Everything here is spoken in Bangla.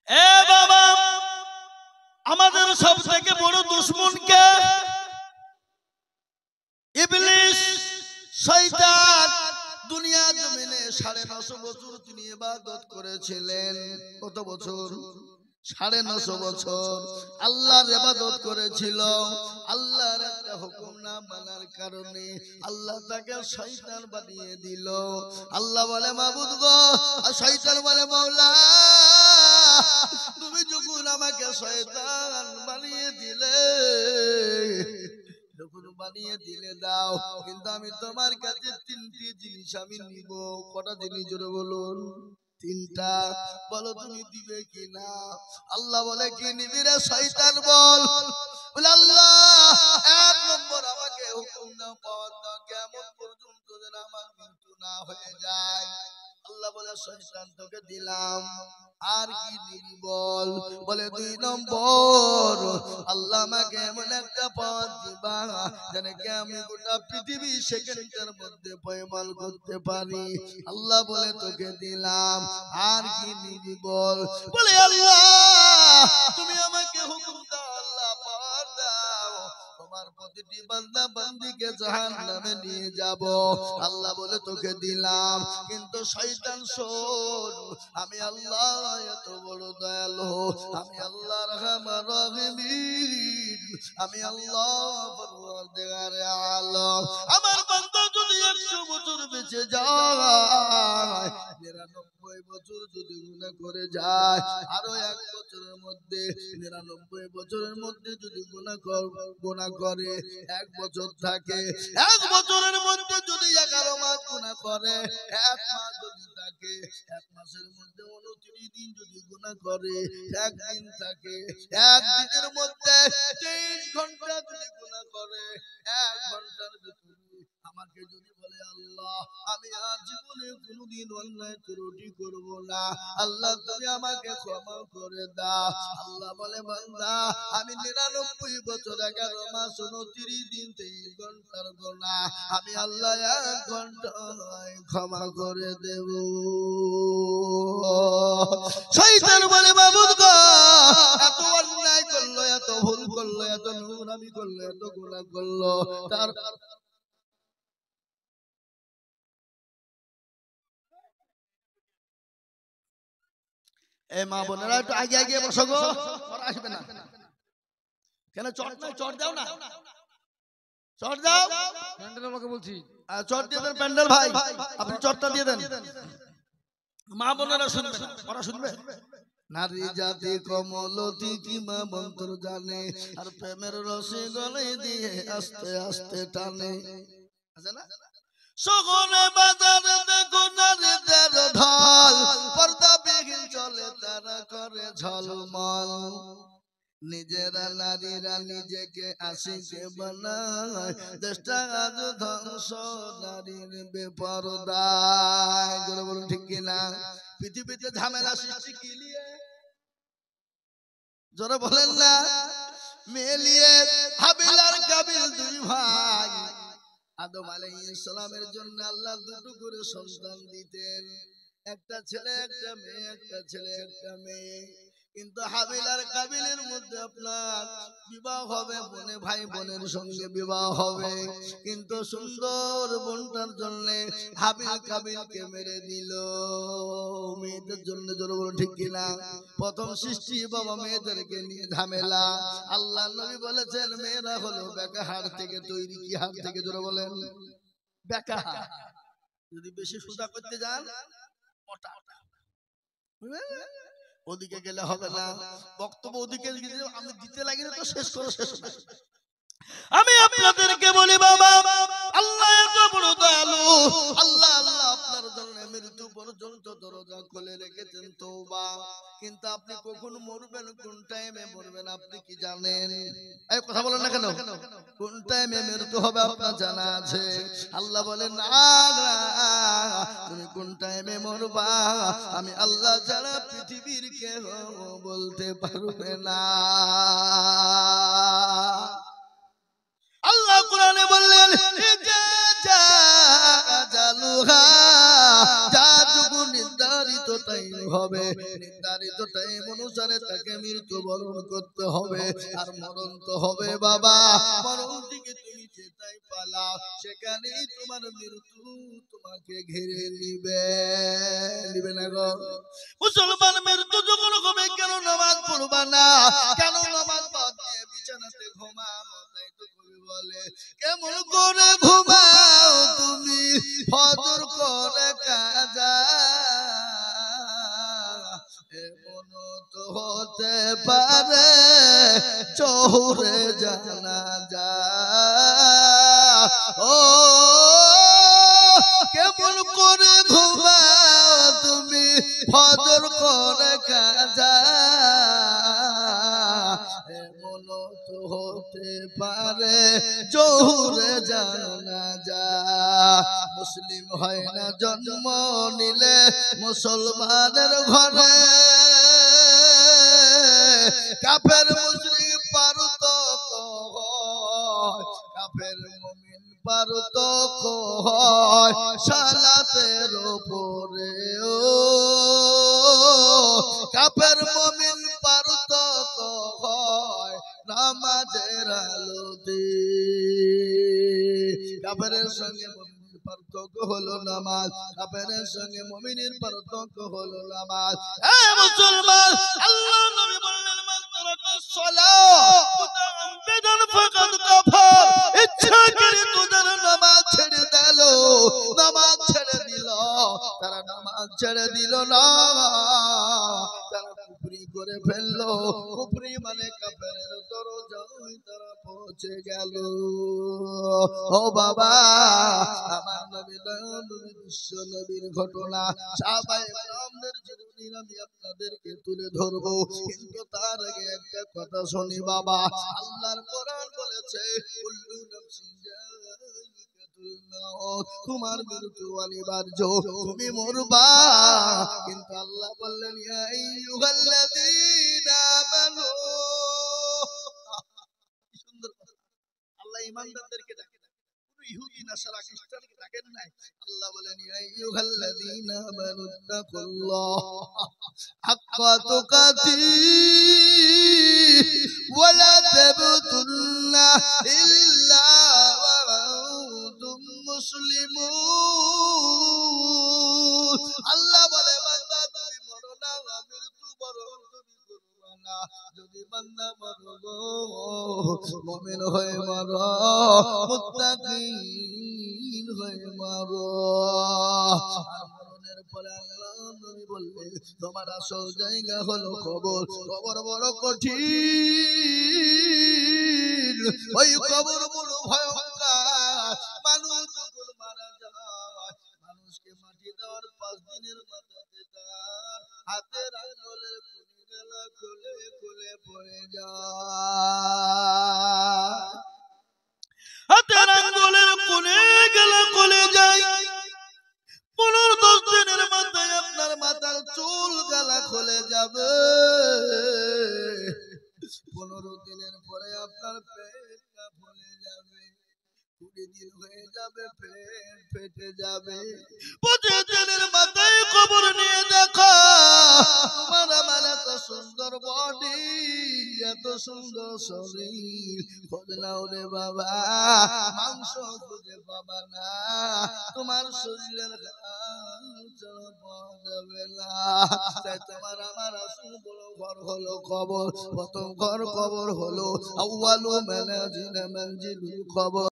এ বাবা, আমাদের সব থেকে বড় দুশমন কে? ইবলিস, শয়তান। দুনিয়া জমিনে 950 বছর তিনি ইবাদত করেছিলেন। কত বছর? 950 বছর আল্লাহর ইবাদত করেছিল। আল্লাহর একটা হুকুম না মানার কারণে আল্লাহ তাকে শয়তান বানিয়ে দিল। আল্লাহ বলে মাবুদ গো, আর শয়তান বলে মাওলা, তুমি যখন আমাকে শয়তান বানিয়ে দিলে, যখন বানিয়ে দিলে দাও, কিন্তু আমি তোমার কাছে 3টি জিনিস আমি নিব। কটা জিনিস জোরে বলুন? 3টা। বলো তুমি দিবে কিনা? আল্লাহ বলে কি নিবি রে শয়তান? বল। বলে আল্লাহ, 1 নম্বর আমাকে হুকুম দাও, পাওয়ার দাও, কিয়ামত পর্যন্ত যেন আমার মৃত্যু না হয়ে যায়। আল্লাহ বলে শয়তান তোকে দিলাম, আর কি দিবি বল? বলে 2 নম্বর, আল্লাহ আমাকে এমন একটা পথ দিবা যেন আমি গোটা পৃথিবী সেকেন্ডের মধ্যে পয়মাল করতে পারি। আল্লাহ বলে তোকে দিলাম, আর কি দিবি বল? বলে আল্লাহ তুমি আমাকে হুকুম দাও, আল্লাহ পাওয়ার দাও, তোমার প্রতিটি বান্দা বান্দীকে জাহান্নামে নিয়ে যাব। আল্লাহ বলে তোকে দিলাম, কিন্তু শয়তান শোন, আমি আল্লাহ এত বড় দয়ালু, আমি আল্লাহ রহমান রহিম, আমি আল্লাহ পরওয়ারদিগারে আলম। আমার বান্দা যদি 100 বছর বেঁচে যায়, 99 বছর যদি গুনাহ করে যায়, আরো 1 বছরের মধ্যে 99 বছরের মধ্যে যদি গুনাহ করে 1 বছর থাকে, 1 বছরের মধ্যে যদি 11 মাস গুনাহ করে, 1 মাস যদি থাকে, 1 মাসের মধ্যে 29 দিন যদি গুনাহ করে, 1 দিন থাকে, 1 দিনের মধ্যে 23 ঘন্টা যদি গুনাহ করে, 1 ঘন্টার ভিতরে আমাকে যদি বলে আল্লাহ আমি আর জীবনে কোনোদিন অন্যায় ত্রুটি করব না, আল্লাহ তুমি আমাকে ক্ষমা করে দাও। আল্লাহ বলে বান্দা আমি 99 বছর 11 মাস 29 দিন 23 ঘন্টার গুনাহ আমি আল্লাহ 1 ঘন্টায় ক্ষমা করে দেব। শয়তান বলে মাবুদ গো, এত অন্যায় করলো, এত ভুল করলো, এত নোংরামি করলো, এত গুনাহ করলো, তার এ মা বোনেরা একটু আগে আগে বসো গো, ওরা আসবে না কেন? চট নাই, চট দাও না, চট দাও। প্যান্ডেল আমাকে বলছি, চট দিয়ে দেন প্যান্ডেল ভাই, আপনি চটটা দিয়ে দেন। মা বোনেরা শুনবে না, ওরা শুনবে। নারী জাতি কমলতি কি মা মন্ত্র জানে, আর প্রেমের রসে গলে দিয়ে আস্তে আস্তে টানে। আছে না? শহরে বাজারে দেখো নারীদের ঢল, পর্দা বিহীন চলে তারা করে ঝলমল। নিজেরা নারীরা নিজেকে আশিকে বানায়, দেশটা আজ ধ্বংস নারীর বেপরদায়। বলুন ঠিক কিনা? পৃথিবীতে ঝামেলা সৃষ্টি কি নিয়ে? জোরে বলেন না। মেলিয়ে হাবিল আর কাবিল 2 ভাই, আদম আলাইহিস সালামের জন্য আল্লাহ 2টো করে সন্তান দিতেন, একটা ছেলে একটা মেয়ে, একটা ছেলে একটা মেয়ে। কিন্তু হাবিল আর কাবিলের মধ্যে আপনার বিবাহ হবে, বোনে ভাই বোনের সঙ্গে বিবাহ হবে, কিন্তু সুন্দর বোনটার জন্য হাবিল কাবিলকে মেরে দিল। মেয়েদের জন্য জোরে বলো ঠিক কিনা? প্রথম সৃষ্টি বাবা মেয়েদেরকে নিয়ে ঝামেলা। আল্লাহ নবী বলেছেন মেয়েরা হলো বেকা হাড় থেকে তৈরি। কি হাড় থেকে? জোরে বলেন। বেকা হাড়। যদি বেশি সুদা করতে যান মোটা, ওদিকে গেলে হবে না। বক্তব্য ওদিকে আমি দিতে লাগিনি তো শেষ করো, শেষ না। আমি আপনাদেরকে বলি বাবা, আল্লাহ এত বড় দয়ালু, আল্লাহ আল্লাহ আপনার জন্য মৃত্যু পর্যন্ত দরজা খুলে রেখেছেন তওবা। কিন্তু আপনি কখন মরবেন, কোন টাইমে মরবেন আপনি কি জানেন? এই কথা বলেন না কেন? কোন টাইমে মৃত্যু হবে আপনার জানা আছে? আল্লাহ বলেন না, তুমি কোন টাইমে মরবা আমি আল্লাহ ছাড়া পৃথিবীর কেউ বলতে পারবে না। আল্লাহ কোরআনে বললেন যা যুগ নির্ধারিত টাইমে হবে, নির্ধারিত টাইম অনুসারে তাকে মৃত্যুবরণ করতে হবে। আর মরণ তো হবে বাবা, মরণ থেকে তুমি যেটাই পালাও সেখানেই তোমার মৃত্যু তোমাকে ঘিরে নিবে। নিবে না গো মুসলমান, মৃত্যু যখন হবে কেন নামাজ পড়বা না? কেন নামাজ বাদ দিয়ে বিছানাতে ঘুমাও? তাই তো কবি বলে, কেমন করে ঘুমাও তুমি ফজর করে কাজা, এমন তো হতে পারে জোহরে জানাজা। ও কেমন করে ঘুমাও তুমি ফজর করে কাজা, এমন তো হতে পারে জোহরে জানাজা। মুসলিম হয় না জন্ম নিলে মুসলমানের ঘরে, কাফের মুশরিক পারতক হয়, কাফের মুমিন পারতক হয় সালাতের উপরে। ও কাফের মুমিন পারতক হয় নামাজের আলোতে। কাফেরের সঙ্গে মুমিনের পার্থক্য হলো নামাজ, কাফেরের সঙ্গে মুমিনের পার্থক্য হলো নামাজ। হে মুসলমান, আল্লাহ নবী বললেন, মান তারাকা সালাত মুতাআম্মিদান ফাকাদ কাফার। ইচ্ছা করে তোদের নামাজ ছেড়ে দিল, নামাজ ছেড়ে দিল, তারা নামাজ ছেড়ে দিল না, তারা কুফরি করে ফেললো। কুফরি মানে কাফেরের দরজায় তারা পৌঁছে গেল। ও বাবা, আমার নবী দয়ানবী বিশ্ব নবীর ঘটনা সাহাবায়ে কেরামদের জীবনী আমি আপনাদেরকে তুলে ধরবো, কিন্তু তার আগে একটা কথা শুনি বাবা। আল্লাহর কোরআন বলেছে, কুল্লু নাফসিন যায়িকাতুল মাউত, তোমার মৃত্যু অনিবার্য, তুমি মরবা। কিন্তু আল্লাহ বললেন, ইয়া আইয়ুহাল্লাযীনা আমানু, সুন্দর কথা। আল্লাহ ঈমানদারদেরকে ডাকে, ইহুদি নাসারা খ্রিস্টানকে ডাকেন নাই। আল্লাহ বলেন, ইয়া আইয়ুহাল্লাযীনা আমানুত্তাকুল্লাহ হাক্কা তুকাতিহি ওয়া লা তামুতুন্না ইল্লা ওয়া আনতুম মুসলিমুন। আল্লাহ বলে, বান্দা তুমি মরো না, মৃত্যু বরণ তুমি করবা না। যদি বান্দা মরো, মুমিন হয়ে মরো, মুত্তাকিন হয়ে মরো। আর মরণের পরে আল্লাহ নবী বললেন, তোমার আসল জায়গা হলো কবর। কবর বড় কঠিন, ওই কবর বড় ভয়ঙ্কর। মানুষ যখন মারা যায়, মানুষকে মাটি দেওয়ার 5 দিনের মাথাতে তার হাতের আঙুলের কুড়িগুলো খুলে খুলে পড়ে যায়, হাতের আঙুলের কুড়িগুলো খুলে যায়। 15-10 দিনের মাথায় আপনার মাথার চুল গালা খুলে যাবে। 15 দিনের পরে আপনার পেটটা ফুলে যাবে, 20 দিন হয়ে যাবে পেট ফেটে যাবে। 25 দিনের মাথায় কবর নিয়ে দেখো, তোমার আমার এত সুন্দর বডি, এত সুন্দর শরীর, খোঁজ নাও রে বাবা, মাংস খুঁজে পাবা না, তোমার শরীরের পাওয়া যাবে না। তাই তোমার আমার আসল বড় ঘর হলো কবর। প্রথম ঘর কবর হলো আউয়ালু মানাজিল মানজিলুল কবর।